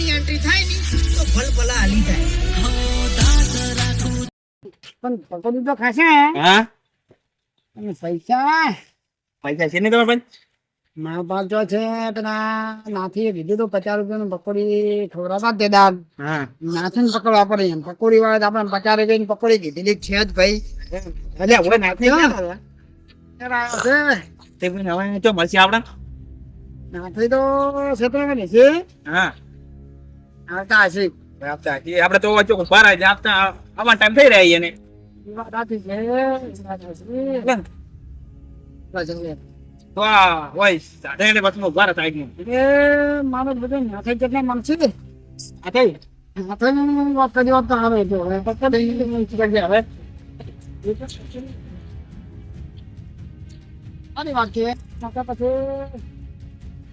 ની એન્ટ્રી થાય ને તો ભલભલા હાલી જાય. પણ પકોડી તો ખાશે હા અને પૈસા પૈસા છે ને તમારે ભાઈ મારા પાસે જો છે પેલા નાથી કીધું તો 50 રૂપિયાનું પકોડી ખવડાવતા જ તે દાળ હા નાથી ને પકડવા પડે એમ પકોડી વાળા આપણે 50 રૂપિયાની પકોડી કીધેલી છે જ ભાઈ અલ્યા હવે નાખી હા. ક્યાં હતા? આવ્યો છે તે ભાઈ હવે જો મળશે આપડા નાથી તો ક્ષેત્રમાં છે હા આવતા હશે આપડે તો વચ્ચે ઉભા રહે આપતા આમાં ટાઈમ થઈ રહ્યા એને એ વાત સાચી છે એ વાત સાચી. બસ હવે. તો આ હોય સાધે બસ ઉભા રહે સાઈડ માં એ મારો બધો નાથે કેટલા માનશે આ થઈ નાથે વાત કરી વાત તો આવે જો હવે પકોડી હવે આની વાત છે નકર પછી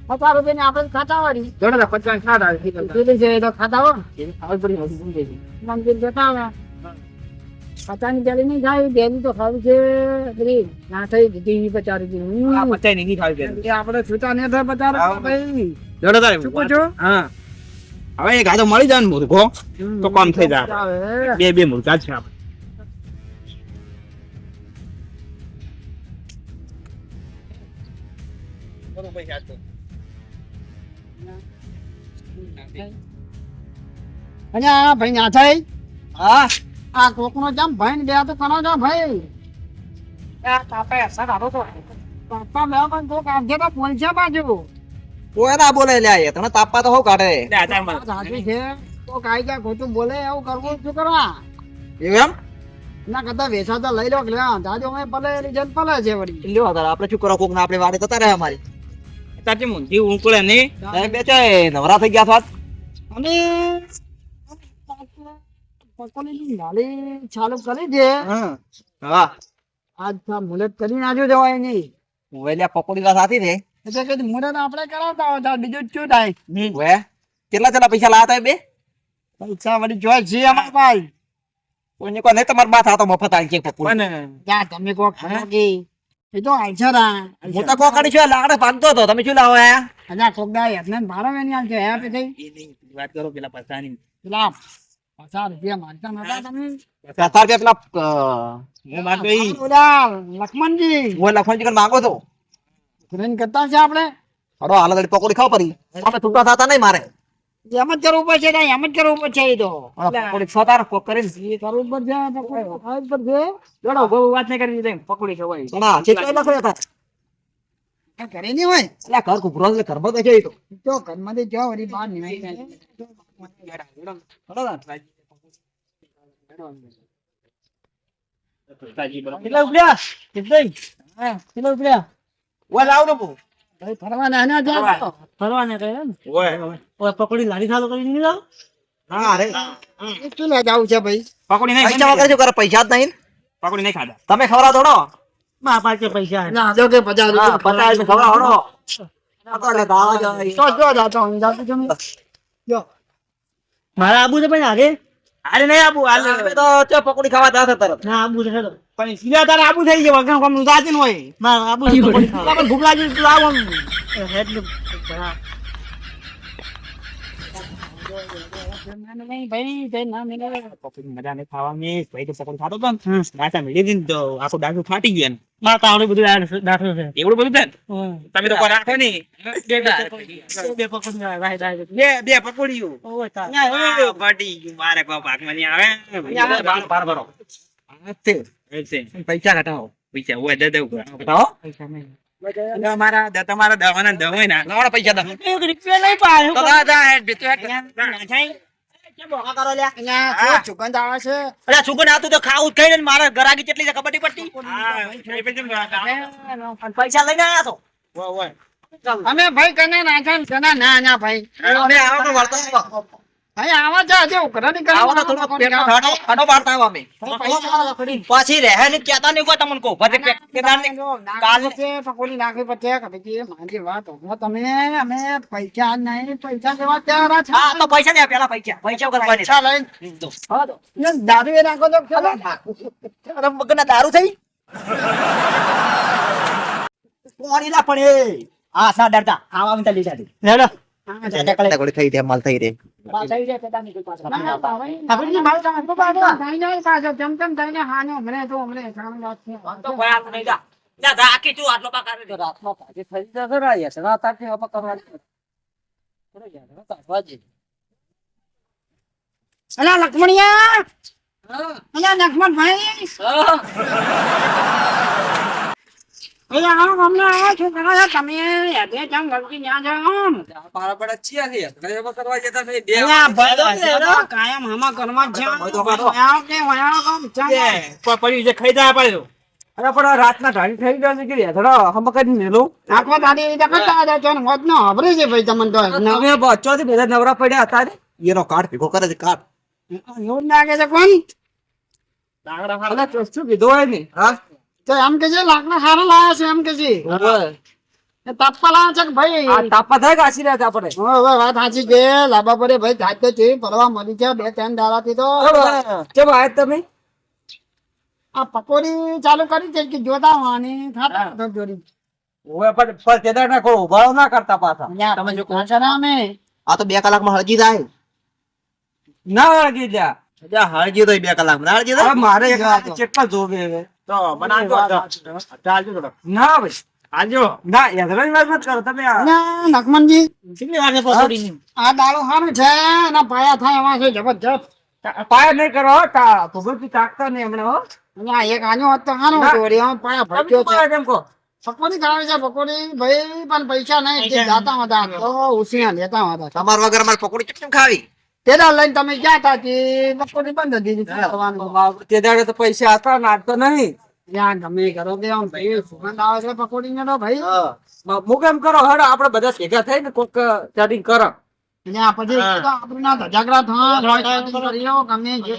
50 રૂપિયાની આપણે ખાતા વાળી જોડે 50 ખાતા પેલી છે એ તો ખાતા હો આવે પડી હતી સમજે છે મંદિર જતા આવે 50 ની પેલી નહીં થાય બેની તો ખાવી છે પેલી ના થઈ દીધી 50 રૂપિયા આ 50 ની ખાવી છે એ આપણે છૂટા નહીં થાય 50 રૂપિયા ભાઈ જોડે તારે ચૂકો છો હા હવે એક હાથો મળી જાય ને મુર્ગો તો કામ થઈ જાય આવે બે મુર્ગા છે આપણે અને આ ભાઈ ના થાય હા આ કોકનો જામ ભાઈ ને બે તો કણો જા ભાઈ આ કાપે અસર આવો તો પાપા મે પણ તો કાઢે તો પોલછા બાજુ કોઈ ના બોલે લ્યા તને તાપા તો હું કાઢે સાચી છે તો કાઈ જા ખોટું બોલે એવું કરવું શું કરવા એવું એમ ના કદા વેસા તો લઈ લો કે દાદો મે પલે રીજન પલે છે વળી લ્યો તાર આપણે શું કરો કોક ના આપણે વાડે જતા રહે અમારી તાતી મુંધી ઉકળે ને તમે બેચે નવરા થઈ ગયા છો અને પકોડીની નાળી ચાલુ કરી દે હા આજ મુલત કરી નાખ્યો જવાય નહીં વેલ્યા પકોડી વાત સાથી છે એટલે કે મુલત આપણે કરાવતા હોય બીજું શું થાય વે કેટલા પૈસા લાયા તા બે પૈસા વળી જોઈ છે અમાર ભાઈ કોઈને કો નહીં તમાર બાત આતો મફત આઈ છે પકોડી પણ યા તમે કો ખાગી એ તો આલછરા હું તો કોકડી છું લાકડે ભાગતો હતો તમે શું લાવો આયા અજા કોકડા યતને ભારો વેની આલ છે હે પે થઈ વાત કરો પેલા પૈસાની પેલા 50 રૂપિયા માંગતા નતા તમે 50 રૂપિયા પેલા હું માંગતો ઈ ઓલા લક્ષ્મણજી હું લખનજી કન માંગો તો ટ્રેન કરતા છે આપણે હડો હાલ દડી પકોડી ખાવ પડી આપણે છૂટા થતા નહીં મારે એમ જ કરવું પડશે ને એમ જ કરવું પડશે એ તો પકોડી છોતાર કોક કરીને એ કરવું પડશે તો ખાવું પડશે જોડો બહુ વાત નહીં કરી દે પકોડી ખવાય સણા ચેટલા લખો હતા આ ઘરે નહીં હોય એટલે ઘર કુભરો એટલે ઘરમાં તો છે ઈ તો તો ઘરમાંથી જો વળી બહાર નિવાઈ જાય કેટલા રૂપિયા હા કિલો રૂપિયા ઓય લાવ દો ભાઈ ફરવા ના જાવ ફરવાને કહે ને ઓય ઓય પકોડી લારી ચાલુ કરી નહીં જાવ હા અરે શું લે જાવું છે ભાઈ પકોડી નહીં પૈસા વગર શું કરે પૈસા જ નહીં પકોડી નહીં ખાધા તમે ખવડાવ દોડો મા પાસે પૈસા ના જો કે 50 હા રૂપિયા 50 ખવડાવ દોડો એટલે દાવા જાય તો જો જાતો હું જાતો છું જો મારા આબુ છે પણ આગે અરે નહીં આબુ હાલ અમે તો ચો પકોડી ખાવા જાતા તરત ના આબુ છે હેડો પણ સીધા તારે આબુ થઈ ગયો વગર કોમ જાતી ન હોય મારા આબુ છે પકોડી ખાવા પણ ભૂખ લાગી તું આવો હેડ નહીં ભાઈ તે ના મિલે પકોડી મજા નહીં ખાવાની ભાઈ તો પકોડી ખાતો તો ને માથા મેળી દીધી ને તો આખું ડાકું ફાટી ગયું ને મારા તાવડે બધું દાખલ છે એવડું બધું થાય તમે તો કોઈ રાખો નહીં બે પકોડી રાય રાય બે પકોડીઓ ઓય તા ફાટી ગયું મારે કોઈ ભાગમાં નહીં આવે બાર ભરો પૈસા ઘટાવો પૈસા હોય દે દેવું ઘટાવો પૈસા નહીં તમારા દવાના દવા હોય ને લાવડા પૈસા દો એક રૂપિયા નહીં પાડ્યો તો દા હેડ બેતો હેડ અહીંયા જો ચુકંદ આવે છે અરે સુગન આતું તો ખાવું જ ખાઈને મારા ગરાગી કેટલી છે કબડ્ડી પટ્ટી પૈસા લઈને આયા છો અમે ભાઈ કને નાખા ને કના ના ના ભાઈ અમે આવો તો વળતા ભાઈ આવા જા જો ઘરની આવો તો થોડો પેટમાં ખાડો ખાડો પાડતા આવો અમે પાછી રહે ને કહેતા નહીં કોઈ તમને કો ભરે કેદાર ને કાલે છે પકોડી નાખી પછી કભી મારી વાત હો તમે અમે પૈસા નહીં પૈસા દેવા તૈયાર છે હા તો પૈસા દે પેલા પૈસા કરવાની પૈસા લઈને હા તો દારૂ એ નાખો તો ચાલો અરે મગના દારૂ થઈ કોણી ના પડે આ સા ડરતા ખાવા માં લીધા હેડો ગોળી થઈ રહી માલ થઈ રહી આપણે મારું કામ તો પાડો થઈ જાય પાછો જમ જમ થઈને હાનો મને તો હમણે કામ વાત છે તો કોઈ આ નહીં જા જા જા આખી તું આટલો પાક કરી દે રાતમાં પાજે થઈ જા ખરા યાર રાત આટલી અપક કરવાની ખરો યાર તાવાજી અલા લક્ષ્મણિયા હા અલા લક્ષ્મણભાઈ હા અલા હા હમણાં આવો છો કરા તમે યાદે જમ ગલતી ન્યા જામ પારા પડા છીએ છે કઈ કરવા જતા નહીં બે અલા ભાઈ કાયમ હમા કરવા જામ આવ કે વયા કામ ચાલે પડી જે ખાઈ જાય પાડ્યો અરે પણ રાતના ઢાળી થઈ ગયો છે કે ધડો હમ કરી ને લો આખો દાડી રીતે કરતા હતા તો હોત નો હબરે છે ભાઈ તમને તો નવે બચ્ચો થી બેલા નવરા પડ્યા હતા ને એનો કાર્ડ ભેગો કરે છે કાર્ડ એવું લાગે છે કોણ અલા તો શું કીધું હોય ને હા તો એમ કે છે લાકડા સારા લાયા છે એમ કે છે એ તાપા લાયા છે કે ભાઈ આ તાપા થાય કે આસી રહ્યા આપણે હવે વાત સાચી છે લાંબા પડે ભાઈ થાક તો છે ફરવા મળી છે 2-3 દાડાથી તો કેમ આયા તમે આ પકોડી ચાલુ કરી છે કે જોતા હોવાની ખાતા તો જોડી ઓય પર કેદાર ના ખોળો ઉભાળો ના કરતા પાછા તમે જો કોણ છે ને અમે આ તો 2 કલાકમાં હળગી જાય ના હળગી જા જા હળગી તો 2 કલાકમાં ના હળગી જાય મારે કેટલા જોવે હવે તો બનાવજો ચાલજો થોડો ના ભાઈ આજો ના યાદરાની વાત મત કરો તમે ના લક્ષ્મણજી કેટલી વાર છે પકોડી આ દાળો સારું છે એના પાયા થાય એમાં છે જબરજસ્ત પાય નહીં કરો તા ભૂગોળથી તાકતા નહીં હમણાં હો અને આ એક આનો હોત તો સારું હતું વળી આમાં પાયા ભરક્યો છે કેમ કહો પકોડી ખાવી છે પકોડી ભાઈ પણ પૈસા નહીં તે જાતા હતા તો ઉસિયા લેતા હતા તમાર વગર અમાર પકોડી કેમ ખાવી તેડા લઈને તમે ગયા હતા કે પકોડી બંધ હતી શું કરવાનું? તે દાડે તો પૈસા હતા ના તો નહીં યાર ગમે કરો કે આમ ભાઈ સુગંધ આવે છે પકોડી ને તો ભાઈ હું કેમ કરો હડો આપણે બધા ભેગા થઈને કોક સેટિંગ કરો એટલે આ પછી તો આપણું ના ધજાગરા થા કર્યો ગમે જે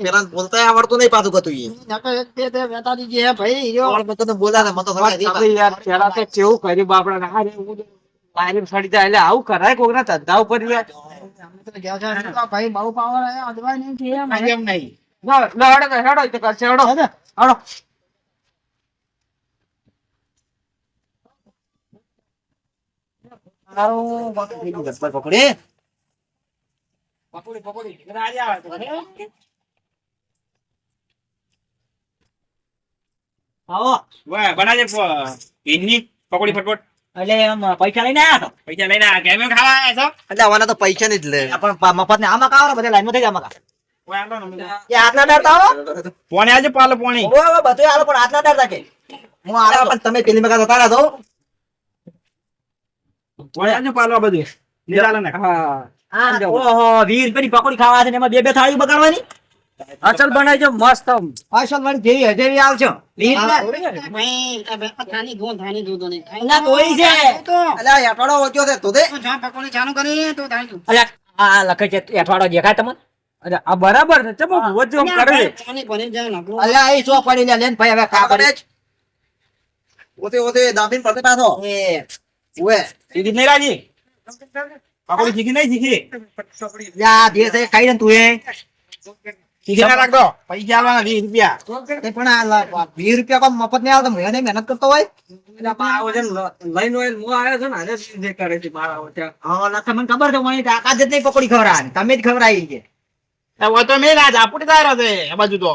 પેલા બોલતા આવડતું નહીં પાછું કતું ઈ નકર તે વેતાજી જે હે ભાઈ યો તો બોલા મતો યાર પેલા તો કેવું કર્યું બાપડા ના લાઈન સડી જાય એટલે આવું કરાય કોક ના ધંધા ઉપર અમે તો ગયા છે તો ભાઈ બહુ પાવર આયા અદવાય નહીં છે એમ નહીં ના હેડો તો કરશે હેડો હેડો પકડી આવો બનાવજે ઈડલી પકોડી ફટફટ એટલે એમ પૈસા લઈને આયા તો પૈસા લઈને આ કેમ ખાવા આવ્યા છો એટલે આવાના તો પૈસા નહીં જ લે પણ મફત ને આમાં કાવરા બધા લાઈન માં થઈ આમાં ઓય આલો ને એ આટલા ડરતા હો પોણે આજે પાલો પોણી ઓય બધું આલો પણ આટલા ડરતા કે હું આલા પણ તમે પેલી મગા જતા રહો પોણે આજે પાલો બધું લે ચાલો ને હા ઓહો 20 રૂપિયાની પકોડી ખાવા છે ને એમાં બે બે થાળી બગાડવાની અચલ બનાવજો મસ્ત અસલ વાળી જેવી હજેવી આવજો 20 ભાઈ થાની દો ને અલા કોઈ છે અલા યાટોડો ઓચ્યો છે તો દે જા પકોડી ચાલુ કરી તો થાય અલા આ લખે છે યાટોડો દેખાય તમને અરે આ બરાબર છે ચમો વચ્ચે આમ કરે છે પાણી ભરી જાય ને અલા એ સો પડી લે લેન ભાઈ હવે ખા કરે ઓતે દાબીન પડતે પાછો એ ઓએ સીધી નહીં રાજી પકોડી શીખી નહીં શીખી યા ધીરે ધીરે ખાઈ ને તું એ શીખી ના રાખતો પૈસા આલવાના 20 રૂપિયા તે પણ આ 20 રૂપિયા કોમ મફત નહીં આવતો મને મહેનત કરતો હોય એટલે આવો છે લઈને હોય હું આવ્યો છું ને આજે જે કરે છે મારા ઓછા હા લખા મને ખબર છે મને તાકાત જ નહીં પકોડી ખવડાવવાની તમે જ ખવડાવી છે હવે તો મેં રાજ આપુટી દાયરો છે આ બાજુ તો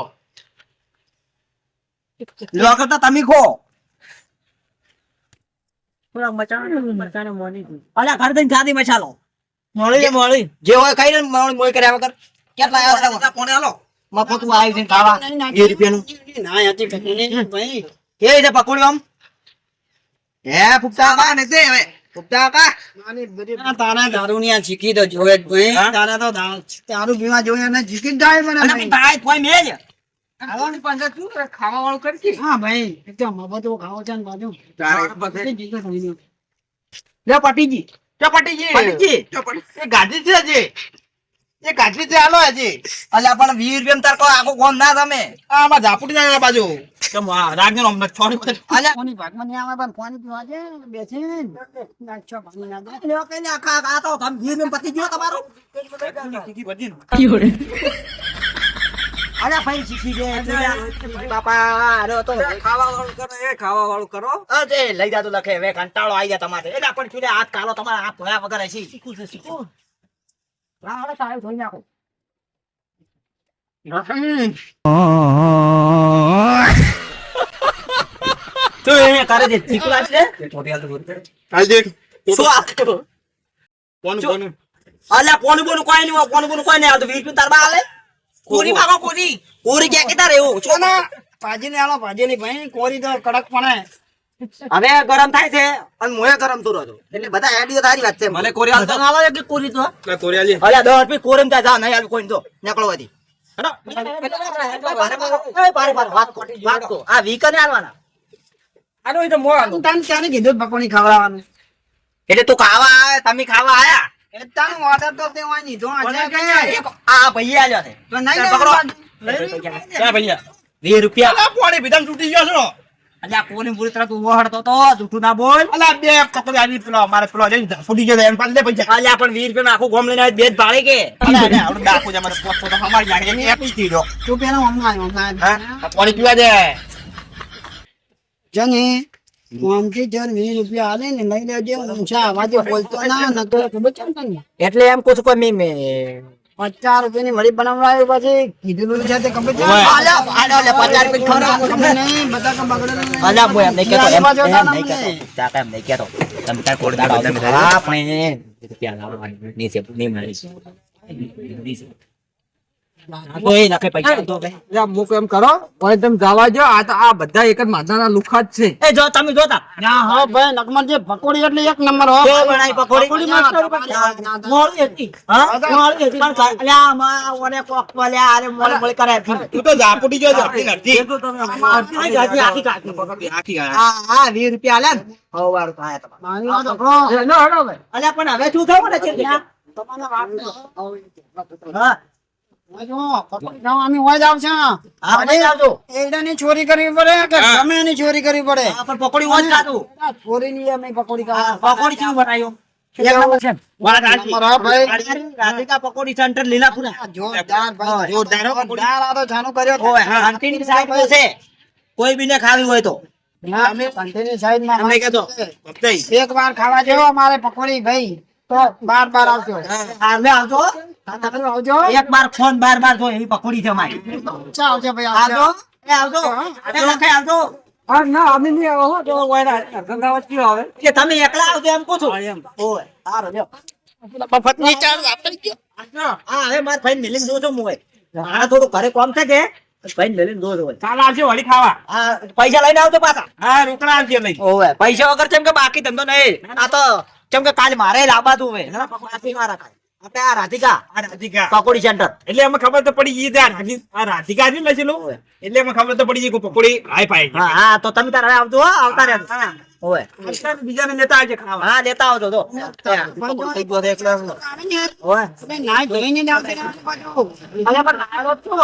લો કરતા તમે ખો થોડા મચાનો મોની અલા ઘર દઈને ખાધી મસાલો મળી જે હોય ખાઈ ને મોય કર્યા વગર કેટલા આવ્યા છે કોને હાલો મફત માં આવી છે ખાવા 2 રૂપિયાનું ના હતી પકોડી ભાઈ કે છે પકોડી આમ હે ફૂફતા કા ને તે હવે ફૂફતા કા તારા દારૂ ની શીખી તો જોવે જ ભાઈ તારા તો દારૂ પીવા જોઈએ ને શીખી જ જાય મને અને ભાઈ કોઈ મેલ ખાવાની પંચાયત શું કરે? ખાવા વાળું કરતી હા ભાઈ એકદમ મફતો ખાવો છે ને બાજુ લે પટીજી પટીજી એ ગાડી છે જે એ ગાડી છે હાલો હજી અલ્યા પણ 20 રૂપિયા તાર કોઈ આખો કોમ ના તમે આમાં ઝાપુટી જાય બાજુ કેમ રાખજો અમને છોડી બધે અલ્યા કોની ભાગમાં નહીં આવે પણ પાણી પીવા છે બેસીને નાખશો પાણી ના દે લ્યો કઈ ના ખા આ તો તમે 20 રૂપિયા પતી ગયો તમારો અલ્યા ભાઈ શીખી ગયા બાપા અરે તો ખાવા વાળું કરો અરે લઈ જાતો લખે હવે કંટાળો આવી જાય તમારે એટલે પણ કીધે હાથ કાલો તમારા હાથ ધોયા વગર હશે શીખું છે શીખું રાવણ સાહેબ ધોઈ નાખો તો એ કરે છે ચીકુ લાગે શું આ અલ્યા પોનું બોનું કોઈ નહીં આ તો 20 તાર બા આલે કોરી બાબા કોરી કે કેતા રેવું છો ના ભાજી ને આલો ભાજી ની ભાઈ કોરી તો કડક પડે હવે ગરમ થાય છે અને મોય ગરમ તો રહો એટલે બધા આઈડિયા તારી વાત છે મને કોરી આલતો ના આવે કે કોરી તો કોરી આલી અલ્યા 10 રૂપિયા કોરમ તા જા નહીં આલ કોઈ તો નીકળો વાદી હેડો વાત કો આ વીકને આલવાના આનો ઈ તો મો આલો તને ક્યારે કીધું પકોડી ખવડાવવાનું એટલે તું ખાવા આવે તમે ખાવા આયા એટલાનો ઓર્ડર તો તે હોય નહીં તો આજે આ ભઈ આલ્યો છે તો નહીં પકડો ક્યાં ભૈયા 20 રૂપિયા અલા પોણી વિધાન તૂટી ગયો છો અલ્યા કોની પૂરી તરફ તું વહડતો તો જૂઠું ના બોલ અલા બે પકોડી આલી પેલો મારે પેલો જઈને ફૂટી ગયો એમ પાલ દે પૈસા અલ્યા પણ 20 રૂપિયા આખું ગોમ લઈને બેજ ભાડે કે અલા ને આવડે ડાકુ જ મારે પોતો તો હમારી લાગે ને એપી દીધો તું પેલા હમણાં હા પોણી પીવા દે જને આમથી જર 20 રૂપિયા આલે ને લઈ લેજે ઊંચા અવાજે બોલતો ના નકર ખબર છે તને એટલે એમ કહું છું કોઈ મે 50 રૂપિયાની વડી બનાવડાવી પછી કીધું છે તે ખબર છે અલ્યા 50 રૂપિયા ખબર નહીં બધા કા બગડે અલ્યા બોય એમ નહીં કહેતો એમ નહીં કહેતો તા કામ નહીં કહેતો તમે તાર કોડ દાડો હા પણ રૂપિયા લાવવા નીચે નહીં મારી કોઈ નકે પૈસા તો બે મુક એમ કરો ઓય તમે જવા જો આ તો આ બધા એક જ માથાના લુખા જ છે એ જો તમે જોતા ના હો ભાઈ નકમર જે પકોડી એટલે એક નંબર હો કે બનાઈ પકોડી મોળ એતી હા મોળ એતી પણ અલ્યા માં ઓને કોક વાલ્યા અરે મોળ કરે તું તો જાપુટી ગયો જાપી નથી આખી હા 20 રૂપિયા આલે હો વાર થાય તમારે મારી વાત સાંભળો. અલ્યા પણ હવે શું થયું ને છે તમારે વાત હા જો પકોડી ખાવા અમે હોય જાવ છે આ નહીં આવજો એડાની ચોરી કરવી પડે કે ગમે એની ચોરી કરવી પડે આ પણ પકોડી વોજ ખાતું ચોરી ની અમે પકોડી ખાવા પકોડી કેવું બનાવ્યો એક નંબર છે વાત સાચી નંબર હો ભાઈ રાધિકા પકોડી સેન્ટર લીલાપુરા જોરદાર ભાઈ જોરદાર હો પકોડી. જોરદાર આ તો જાનું કર્યો ઓય આંટીની સાઈડ પર છે કોઈ બીને ખાવી હોય તો અમે કંઠીની સાઈડ માં અમને કહેતો બપ્તાઈ એક વાર ખાવા જેવો અમારે પકોડી ભાઈ તો બાર આવજો આમે આવજો આવજો એક બાર ફોન બાર જો એવી પકોડી છે મારી ચા આવજો ભાઈ આવજો આવજો એ આવજો એ લખે આવજો હા ના અમે નહીં આવો હો, તો ઓયના ગંગાવત કયો આવે કે તમે એકલા આવજો એમ પૂછો ઓય સારો લ્યો મફતની ચા આપી ગયો હા હવે માર ભાઈ મિલિંગ જોજો મુએ આ થોડું ઘરે કામ છે કે ભાઈ મિલિંગ જોજો હોય ચાલ આવજો વળી ખાવા આ પૈસા લઈને આવજો પાછા હા રોકડા આવજો લઈ ઓય પૈસા વગર કેમ કે બાકી ધંધો નહીં આ તો કેમ કે કાલ મારે લાબાતું હોય ના પકોડી મારા ખાય આપણે આ રાધિકા આ રાધિકા પકોડી સેન્ટર એટલે અમે ખબર તો પડી ગઈ ત્યાં આ રાધિકા ની લખેલું એટલે અમે ખબર તો પડી ગઈ કે પકોડી હાઈ ફાઈ હા હા તો તમે તારે આવજો હો, આવતા રહેજો ઓય બીજાને લેતા આવજે ખાવા હા લેતા આવજો તો થઈ ગયો છે એકલા ઓય ના જોઈને જ આવશે અરે પણ નાયો છો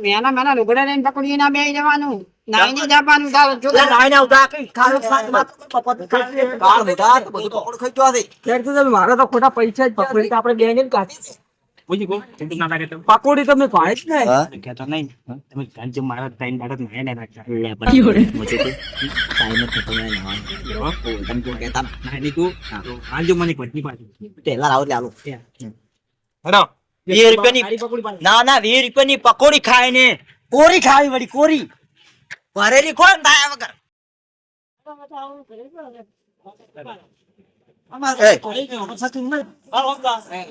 મેના લુગડા લઈને પકોડી ના બે જવાનું નાઈને જ આવવાનું ચાલો જો લે નાઈને આવતા કે ખાવા ખાવા પપત કાળ બેટા બધું પકોડી ખાઈ જવા દે ક્યાંક તો તમે મારા તો ખોટા પૈસા જ પકોડી તો આપણે બેને જ કાઢી પૂછી કો ચિંતા ના લાગે તો પકોડી તમને ભાઈ જ ને કહેતો નહીં તમે ગાંજો મારા ટાઈમ બાદ ના ના નાખતા લે પણ મુજે તો ટાઈમ જ તો નહીં ના તમે તો કહેતા ના ની તું આલજો મને પત્ની પાછી પેલા આવો લે આલો હેડો 20 રૂપિયાની ના ના 20 રૂપિયાની પકોડી ખાય ને કોરી ખાવી વળી કોરી ભરેલી કોણ થાય વગર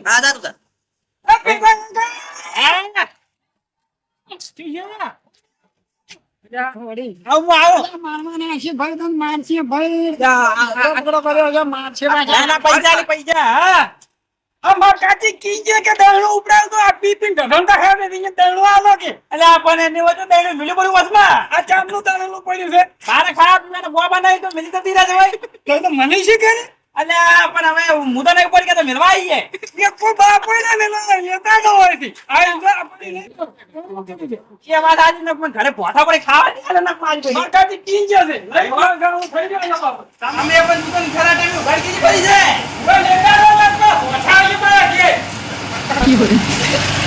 આ જા તું મારવાને ભાઈ તને મારશે ભાઈ આગળ કર્યો મારશે ના પૈસા પૈસા હા અમાર કાચી કીજે કે દણો ઉપડાવ તો આ પીપીન ઢઢંતા ખાવે ને દિને દણો આલો કે એટલે આપણ એને વજો દણો મિલી પડ્યું વસમાં આ ચામનું દણો પડ્યું છે તારે ખાવા મને બોબા નહીં તો મિલી તો દીરા જવાય તો મને શી કરે એટલે પણ હવે મુદા નહીં પડી કે તો મિલવા આવીએ એ કોઈ બાપ હોય ને મેલો લેતા ન હોય થી આ આપણી નહીં એ વાત આજી ને પણ ઘરે પોઠા પડે ખાવા દે ના પાડી માર કાચી કીજે છે લઈ ઘર ગાઉં થઈ ગયો બાપ તમે પણ દુકાન ખરા ટાઈમે ઘર કીજી પડી છે ઓય લેતા લો પોઠા આવી પડે કે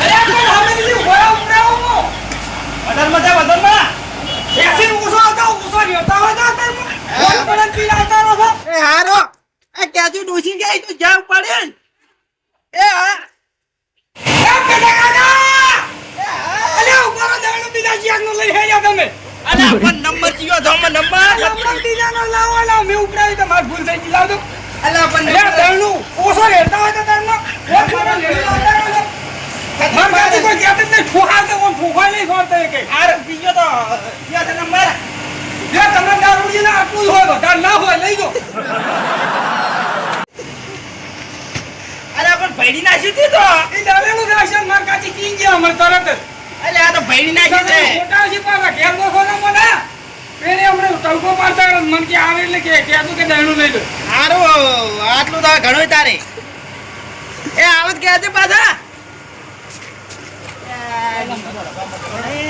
અરે આ કોઈ હવે બીજું હોય ઉપડાવો એ તો જ્યાં પડે ને. એ હા એ પેલા કાકા! અલ્યા ઉભા રહો, દહેણું બીજા ચિયાકનું લઈ હેડ્યા તમે. અરે આપણ નંબર ચિયો તો નંબર નંબર બીજાનો લાવો, લાવો. મેં ઉપડાવી તો મારી ભૂલ થઈ ગઈ. લાવ તો. અલે આપણ અલ્યા દહેણું ઓછો રહેતા હોય તો દહેણનો. એક મારો લેડો લાવડાવો છો. માર કાચી કોઈ કહેતું જ નહીં. ઠોકાય તો કોણ ઠોકાય નહીં છોડતો એકે. આર બીજો તો ચિયો તો નંબર. જો તમે દારૂડીને આટલું જ હોય, વધારે ના હોય, લઈ જાઓ. અરે આપણ ભૈડી નાખી હતી તો. એ દારૂનું રાશન માર કાચી કી ગયા અમારે તરત જ. અલે આ તો ભૈડી નાખી છે. મોટા છે પાછા, ઘેર ગોખો ના મને. પેલે હમણાં ટલકો મારતા હોય, મન કે આવે એટલે કહેતું કે દહેણું લઈ લો. હારું આટલું તો ઘણું તારે. એ આવત કે છે પાછા. એ